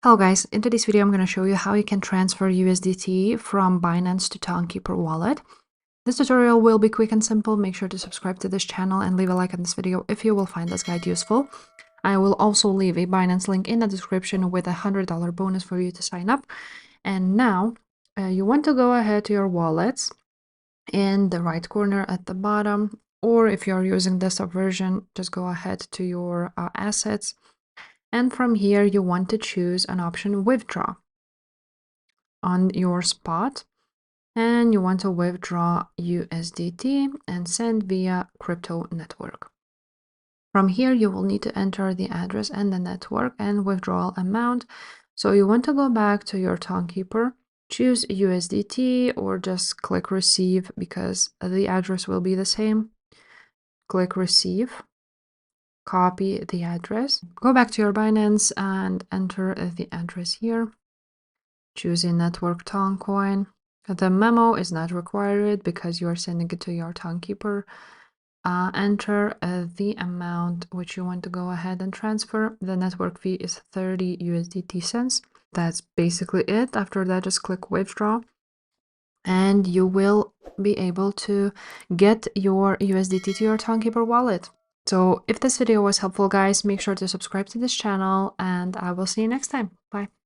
Hello guys, in today's video I'm going to show you how you can transfer USDT from Binance to Tonkeeper wallet. This tutorial will be quick and simple. Make sure to subscribe to this channel and leave a like on this video if you will find this guide useful. I will also leave a Binance link in the description with a $100 bonus for you to sign up. And now you want to go ahead to your wallets in the right corner at the bottom, or if you're using desktop version, just go ahead to your assets. And from here, you want to choose an option withdraw on your spot. And you want to withdraw USDT and send via crypto network. From here, you will need to enter the address and the network and withdrawal amount. So you want to go back to your Tonkeeper, choose USDT or just click receive because the address will be the same. Click receive. Copy the address, go back to your Binance and enter the address here. Choose a network Toncoin. The memo is not required because you are sending it to your Tonkeeper. Enter the amount which you want to go ahead and transfer. The network fee is 30 USDT cents. That's basically it. After that, just click withdraw and you will be able to get your USDT to your Tonkeeper wallet. So if this video was helpful, guys, make sure to subscribe to this channel and I will see you next time. Bye.